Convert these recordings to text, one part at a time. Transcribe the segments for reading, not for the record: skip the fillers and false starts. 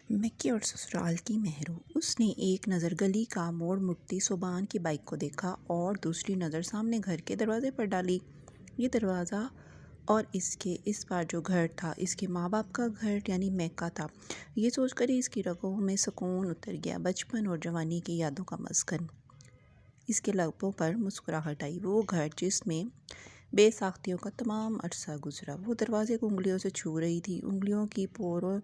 مکی اور سسرال کی مہرو۔ اس نے ایک نظر گلی کا موڑ مڑتی صوبان کی بائک کو دیکھا اور دوسری نظر سامنے گھر کے دروازے پر ڈالی۔ یہ دروازہ اور اس بار جو گھر تھا اس کے ماں باپ کا گھر یعنی میکا تھا۔ یہ سوچ کر ہی اس کی رگوں میں سکون اتر گیا، بچپن اور جوانی کی یادوں کا مسکن۔ اس کے لبوں پر مسکراہٹ آئی۔ وہ گھر جس میں بے ساختیوں کا تمام عرصہ گزرا، وہ دروازے کو انگلیوں سے چھو رہی تھی، انگلیوں کی پوروں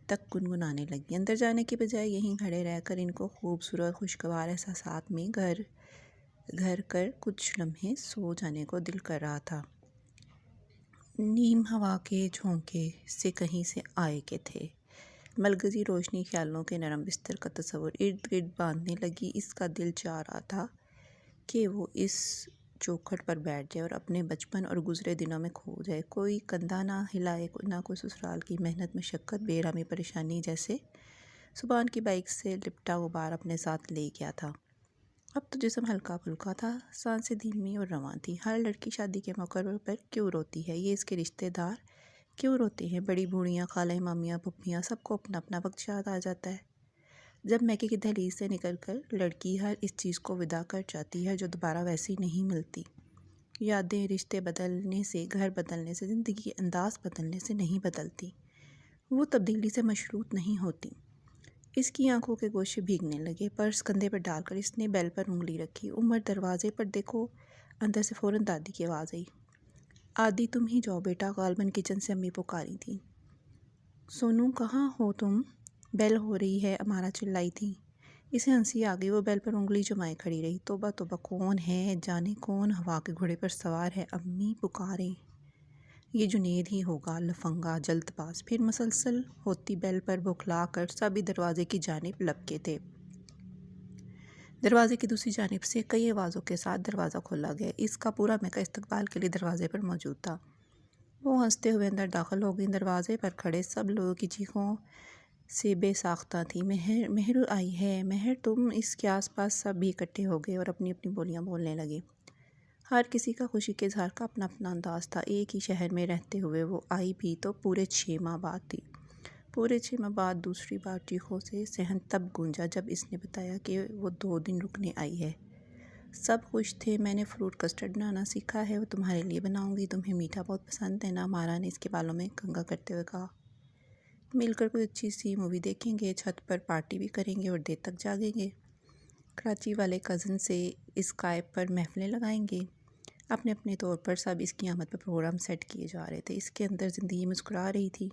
تک گنگنانے لگی۔ اندر جانے کی بجائے یہیں کھڑے رہ کر ان کو خوبصورت خوشگوار احساسات میں گھر کر کچھ لمحے سو جانے کو دل کر رہا تھا۔ نیم ہوا کے جھونکے سے کہیں سے آئے کے تھے۔ ملگزی روشنی خیالوں کے نرم بستر کا تصور ارد گرد باندھنے لگی۔ اس کا دل چاہ رہا تھا کہ وہ اس چوکھٹ پر بیٹھ جائے اور اپنے بچپن اور گزرے دنوں میں کھو جائے۔ کوئی کندھا نہ ہلائے، نہ کوئی سسرال کی محنت مشقت، بے آرامی پریشانی جیسے صبان کی بائک سے لپٹا غبار اپنے ساتھ لے گیا تھا۔ اب تو جسم ہلکا پھلکا تھا، سانسیں دھیمی اور رواں تھیں۔ ہر لڑکی شادی کے موقع پر کیوں روتی ہے؟ یہ اس کے رشتے دار کیوں روتے ہیں؟ بڑی بوڑھیاں، خالیں، مامیاں، پھپھیاں، سب کو اپنا اپنا وقت یاد آ جاتا ہے جب میکے کی دہلیز سے نکل کر لڑکی ہر اس چیز کو وداع کر جاتی ہے جو دوبارہ ویسی نہیں ملتی۔ یادیں رشتے بدلنے سے، گھر بدلنے سے، زندگی کے انداز بدلنے سے نہیں بدلتی، وہ تبدیلی سے مشروط نہیں ہوتی۔ اس کی آنکھوں کے گوشے بھیگنے لگے۔ پرس کندھے پر ڈال کر اس نے بیل پر انگلی رکھی۔ عمر دروازے پر دیکھو۔ اندر سے فوراً دادی کی آواز آئی، آدی تم ہی جاؤ بیٹا۔ غالباً کچن سے امی پکاری تھیں۔ سونو کہاں ہو تم؟ بیل ہو رہی ہے، امارا چلائی تھی۔ اسے ہنسی آ گئی۔ وہ بیل پر انگلی جمائے کھڑی رہی۔ توبہ توبہ، کون ہے؟ جانے کون ہوا کے گھوڑے پر سوار ہے؟ امی پکاریں۔ یہ جنید ہی ہوگا، لفنگا، جلد باز۔ پھر مسلسل ہوتی بیل پر بوکھلا کر سبھی دروازے کی جانب لپکے تھے۔ دروازے کی دوسری جانب سے کئی آوازوں کے ساتھ دروازہ کھولا گیا۔ اس کا پورا میکا استقبال کے لیے دروازے پر موجود تھا۔ وہ ہنستے ہوئے اندر داخل ہو گئیں۔ دروازے پر کھڑے سب لوگوں کی چیخوں سے بے ساختہ تھیں۔ مہر آئی ہے، مہر تم۔ اس کے آس پاس سب بھی اکٹھے ہو گئے اور اپنی اپنی بولیاں بولنے لگے۔ ہر کسی کا خوشی کے اظہار کا اپنا اپنا انداز تھا۔ ایک ہی شہر میں رہتے ہوئے وہ آئی بھی تو پورے 6 ماہ بعد تھی۔ پورے 6 ماہ بعد دوسری بار چیخوں سے صحن تب گونجا جب اس نے بتایا کہ وہ 2 دن رکنے آئی ہے۔ سب خوش تھے۔ میں نے فروٹ کسٹرڈ بنانا سیکھا ہے، وہ تمہارے لیے بناؤں گی، تمہیں میٹھا بہت پسند ہے نا؟ مارا نے اس کے بالوں میں کنگھا کرتے ہوئے کہا۔ مل کر کوئی اچھی سی مووی دیکھیں گے، چھت پر پارٹی بھی کریں گے اور دیر تک جاگیں گے۔ کراچی والے کزن سے اسکائپ پر محفلیں لگائیں گے۔ اپنے اپنے طور پر سب اس کی آمد پر پروگرام سیٹ کیے جا رہے تھے۔ اس کے اندر زندگی مسکرا رہی تھی۔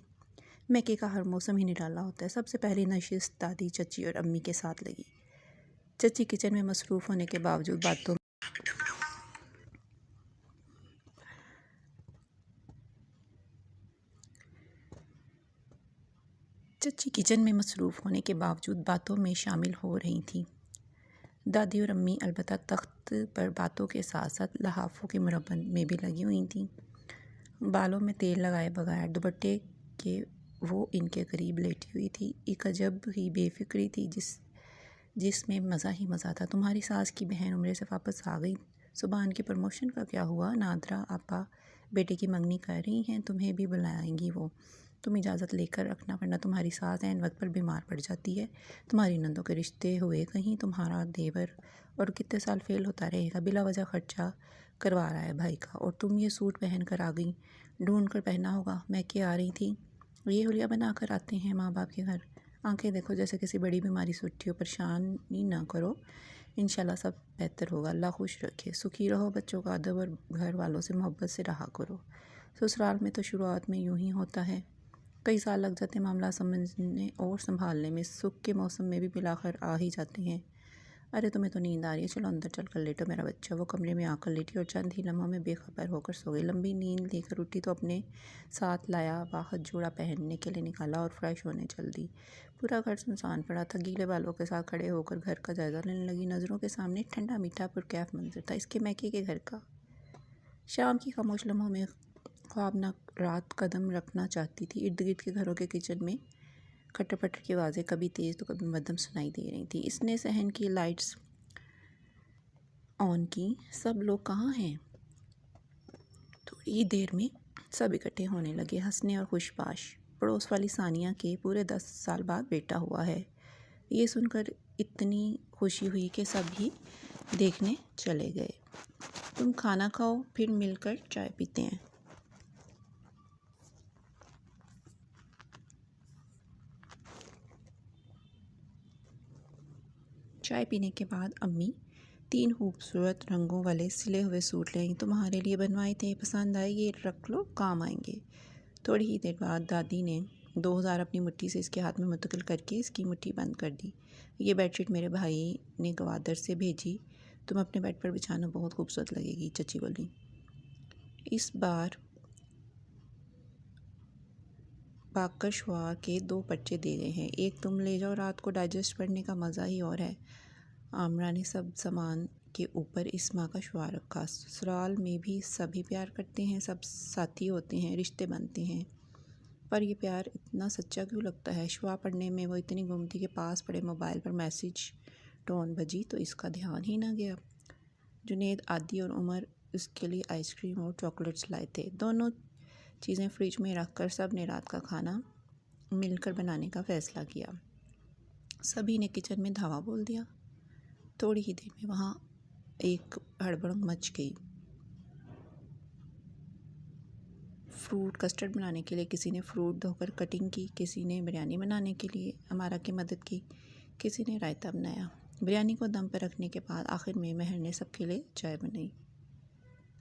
میکے کا ہر موسم ہی نرالا ہوتا ہے۔ سب سے پہلی نشست دادی، چچی اور امی کے ساتھ لگی۔ چچی کچن میں مصروف ہونے کے باوجود باتوں میں شامل ہو رہی تھیں۔ دادی اور امی البتہ تخت پر باتوں کے ساتھ ساتھ لحافوں کے مربع میں بھی لگی ہوئی تھیں۔ بالوں میں تیل لگائے بغیر دوپٹے کے وہ ان کے قریب لیٹی ہوئی تھی۔ ایک عجب ہی بے فکری تھی جس میں مزہ ہی مزہ تھا۔ تمہاری ساس کی بہن عمرے سے واپس آ گئی؟ صبان کی پروموشن کا کیا ہوا؟ نادرا آپا بیٹے کی منگنی کر رہی ہیں، تمہیں بھی بلائیں گی وہ۔ تم اجازت لے کر رکھنا ورنہ تمہاری ساس عین وقت پر بیمار پڑ جاتی ہے۔ تمہاری نندوں کے رشتے ہوئے کہیں؟ تمہارا دیور اور کتنے سال فیل ہوتا رہے گا؟ بلا وجہ خرچہ کروا رہا ہے بھائی کا، اور تم یہ سوٹ پہن کر آ گئی، ڈھونڈ کر پہنا ہوگا۔ میکے آ رہی تھی، یہ حلیہ بنا کر آتے ہیں ماں باپ کے گھر۔ آنکھیں دیکھو جیسے کسی بڑی بیماری سے اٹھی ہو۔ پریشانی نہ کرو، انشاءاللہ سب بہتر ہوگا، اللہ خوش رکھے۔ سکھی رہو، بچوں کا ادب اور گھر والوں سے محبت سے رہا کرو۔ سسرال میں تو شروعات میں یوں ہی ہوتا ہے، کئی سال لگ جاتے ہیں معاملات سمجھنے اور سنبھالنے میں۔ سکھ کے موسم میں بھی بالآخر آ ہی جاتے ہیں۔ ارے تمہیں تو نیند آ رہی ہے، چلو اندر چل کر لیٹو میرا بچہ۔ وہ کمرے میں آ کر لیٹی اور چند ہی لمحوں میں بے خبر ہو کر سو گئی۔ لمبی نیند لے کر اٹھی تو اپنے ساتھ لایا واحد جوڑا پہننے کے لیے نکالا اور فریش ہونے چل دی۔ پورا گھر سنسان پڑا تھا۔ گیلے بالوں کے ساتھ کھڑے ہو کر گھر کا جائزہ لینے لگی۔ نظروں کے سامنے ٹھنڈا میٹھا پرکیف منظر تھا، اس کے میکے کے گھر کا۔ شام کی خاموش لمحوں میں خوابناک رات قدم رکھنا چاہتی تھی۔ ارد گرد کے گھروں کے کچن میں کھٹر پٹر کی آوازیں کبھی تیز تو کبھی مدھم سنائی دے رہی تھیں۔ اس نے صحن کی لائٹس آن کی۔ سب لوگ کہاں ہیں؟ تھوڑی دیر میں سب اکٹھے ہونے لگے، ہنسنے اور خوش باش پڑوس والی ثانیہ کے پورے 10 سال بعد بیٹا ہوا ہے۔ یہ سن کر اتنی خوشی ہوئی کہ سب ہی دیکھنے چلے گئے۔ تم کھانا کھاؤ، پھر مل کر چائے پیتے ہیں۔ چائے پینے کے بعد امی 3 خوبصورت رنگوں والے سلے ہوئے سوٹ لائیں۔ تمہارے لیے بنوائے تھے، پسند آئے؟ یہ رکھ لو، کام آئیں گے۔ تھوڑی ہی دیر بعد دادی نے 2000 اپنی مٹھی سے اس کے ہاتھ میں منتقل کر کے اس کی مٹھی بند کر دی۔ یہ بیڈ شیٹ میرے بھائی نے گوادر سے بھیجی، تم اپنے بیڈ پر بچھانا، بہت خوبصورت لگے گی، چچی بولی۔ اس بار باکشوار کے 2 پرچے دے گئے ہیں، ایک تم لے جاؤ، رات کو ڈائجسٹ پڑھنے کا مزہ ہی اور ہے۔ عامرہ نے سب سامان کے اوپر اسما کا شعار رکھا۔ سسرال میں بھی سبھی پیار کرتے ہیں، سب ساتھی ہوتے ہیں، رشتے بنتے ہیں، پر یہ پیار اتنا سچا کیوں لگتا ہے؟ شعار پڑھنے میں وہ اتنی گم تھی کہ پاس پڑے موبائل پر میسج ٹون بجی تو اس کا دھیان ہی نہ گیا۔ جنید، عادی اور عمر اس کے لیے آئس کریم اور چاکلیٹس لائے تھے۔ دونوں چیزیں فریج میں رکھ کر سب نے رات کا کھانا مل کر بنانے کا فیصلہ کیا۔ سبھی نے کچن میں دھاوا بول دیا۔ تھوڑی ہی دیر میں وہاں ایک ہڑبڑ مچ گئی۔ فروٹ کسٹرڈ بنانے کے لیے کسی نے فروٹ دھو کر کٹنگ کی، کسی نے بریانی بنانے کے لیے عمارہ کی مدد کی، کسی نے رائتا بنایا۔ بریانی کو دم پر رکھنے کے بعد آخر میں مہر نے سب کے لیے چائے بنائی۔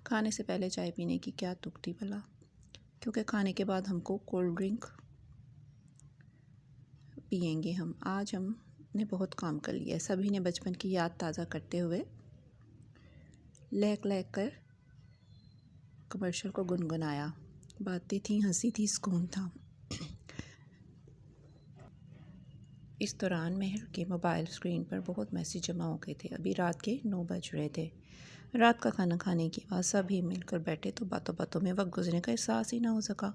کھانے سے پہلے چائے پینے کی کیا تک تھی بھلا؟ کیونکہ کھانے کے بعد ہم کو کولڈ ڈرنک پئیں گے ہم۔ آج ہم نے بہت کام کر لیا ہے۔ سبھی نے بچپن کی یاد تازہ کرتے ہوئے لہک لہک کر کمرشل کو گنگنایا۔ باتیں تھیں، ہنسی تھی، سکون تھا۔ اس دوران مہر کے موبائل اسکرین پر بہت میسیج جمع ہو گئے تھے۔ ابھی رات کے 9 بج رہے تھے۔ رات کا کھانا کھانے کے بعد سبھی مل کر بیٹھے تو باتوں باتوں میں وقت گزرنے کا احساس ہی نہ ہو سکا۔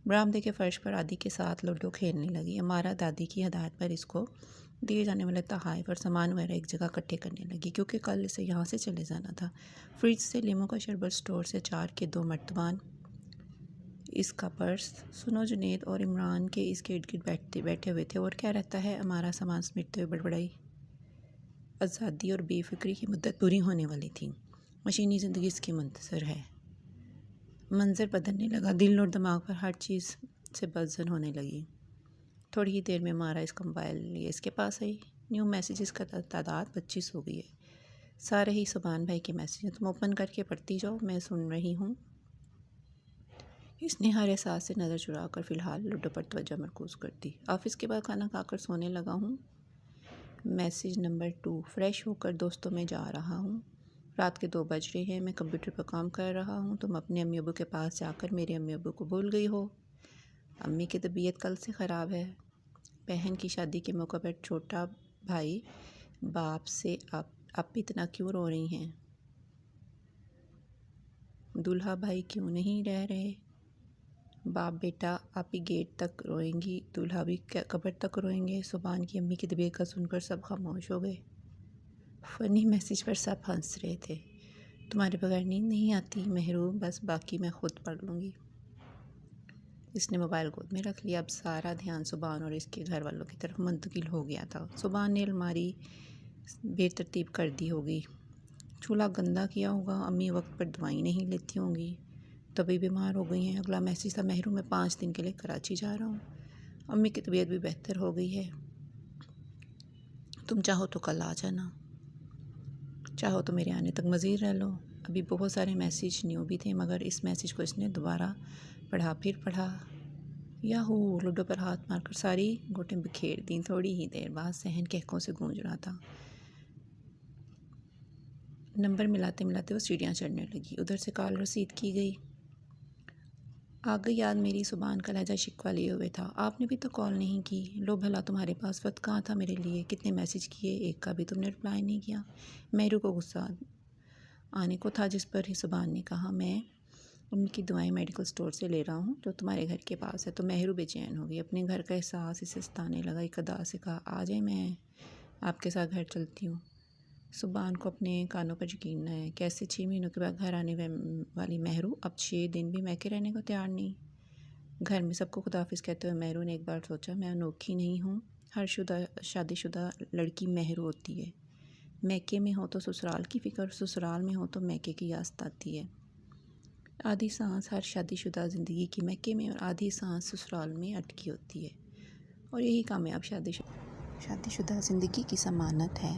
برآمدے کے فرش پر عادی کے ساتھ لوڈو کھیلنے لگی۔ عمارہ دادی کی ہدایت پر اس کو دیے جانے والے تحائف اور سامان وغیرہ ایک جگہ اکٹھے کرنے لگی، کیونکہ کل اسے یہاں سے چلے جانا تھا۔ فریج سے لیموں کا شربت، اسٹور سے اچار کے 2 مرتبان، اس کا پرس۔ سنو، جنید اور عمران کے اس کے ارد گرد بیٹھے ہوئے تھے۔ اور کیا رہتا ہے؟ عمارہ سامان سمیٹتے ہوئے بڑبڑائی۔ آزادی اور بے فکری کی مدت پوری ہونے والی تھی۔ مشینی زندگی اس کی منتظر ہے۔ منظر بدلنے لگا، دل اور دماغ پر ہر چیز سے بدظن ہونے لگی۔ تھوڑی ہی دیر میں عمارہ اس کا موبائل لیے اس کے پاس آئی۔ نیو میسیجز کا تعداد 25 ہو گئی ہے۔ سارے ہی سبحان بھائی کے میسیج ہیں، تم اوپن کر کے پڑھتی جاؤ، میں سن رہی ہوں۔ اس نے ہر احساس سے نظر چرا کر فی الحال لوڈو پر توجہ مرکوز کر دی۔ آفس کے بعد کھانا کھا کر سونے لگا ہوں۔ میسیج نمبر 2، فریش ہو کر دوستوں میں جا رہا ہوں۔ رات کے 2 بج رہے ہیں، میں کمپیوٹر پر کام کر رہا ہوں۔ تم اپنے امی ابو کے پاس جا کر میرے امی ابو کو بھول گئی ہو۔ امی کی طبیعت کل سے خراب ہے۔ بہن کی شادی کے موقع پر چھوٹا بھائی باپ سے اب اتنا کیوں رو رہی ہیں؟ دولہا بھائی کیوں نہیں رہ رہے؟ باپ بیٹا آپ ہی گیٹ تک روئیں گی، دولہا بھی قبر تک روئیں گے۔ سبحان کی امی کی طبیعت کا سن کر سب خاموش ہو گئے۔ فنی میسیج پر سب ہنس رہے تھے۔ تمہارے بغیر نیند نہیں آتی مہرو؟ بس باقی میں خود پڑھ لوں گی۔ اس نے موبائل گود میں رکھ لیا۔ اب سارا دھیان سبحان اور اس کے گھر والوں کی طرف منتقل ہو گیا تھا۔ سبحان نے الماری بے ترتیب کر دی ہوگی، چولہا گندا کیا ہوگا، امی وقت پر دوائی نہیں لیتی ہوں گی، طبی بیمار ہو گئی ہیں۔ اگلا میسیج تھا، مہرو میں 5 دن کے لیے کراچی جا رہا ہوں، امی کی طبیعت بھی بہتر ہو گئی ہے، تم چاہو تو کل آ جانا، چاہو تو میرے آنے تک مزید رہ لو۔ ابھی بہت سارے میسیج نیو بھی تھے، مگر اس میسیج کو اس نے دوبارہ پڑھا، پھر پڑھا۔ یاہو! لوڈو پر ہاتھ مار کر ساری گوٹیں بکھیر دیں۔ تھوڑی ہی دیر بعد صحن کہکوں سے گونج رہا تھا۔ نمبر ملاتے ملاتے وہ سیڑھیاں چڑھنے لگی۔ ادھر سے کال رسید کی گئی۔ آ گئی یاد میری، سبحان کا لہجہ شکوہ لیے ہوئے تھا۔ آپ نے بھی تو کال نہیں کی، لو بھلا تمہارے پاس وقت کہاں تھا میرے لیے؟ کتنے میسیج کیے، ایک کا بھی تم نے رپلائی نہیں کیا۔ مہرو کو غصہ آنے کو تھا، جس پر ہی سبحان نے کہا، میں امی کی دوائیں میڈیکل اسٹور سے لے رہا ہوں جو تمہارے گھر کے پاس ہے۔ تو مہرو بے چین ہو گئی، اپنے گھر کا احساس اسے ستانے لگا۔ ایک ادا سے کہا، آ جائیں، میں آپ کے ساتھ گھر چلتی ہوں۔ سبحان کو اپنے کانوں پر یقین نہ ہے، کیسے 6 مہینوں کے بعد گھر آنے والی مہرو اب 6 دن بھی میکے رہنے کو تیار نہیں؟ گھر میں سب کو خدا حافظ کہتے ہوئے مہرو نے ایک بار سوچا، میں انوکھی نہیں ہوں، ہر شادی شدہ لڑکی مہرو ہوتی ہے۔ میکے میں ہو تو سسرال کی فکر، سسرال میں ہو تو میکے کی یاد آتی ہے۔ آدھی سانس ہر شادی شدہ زندگی کی میکے میں اور آدھی سانس سسرال میں اٹکی ہوتی ہے، اور یہی کامیاب شادی شدہ زندگی کی ضمانت ہے۔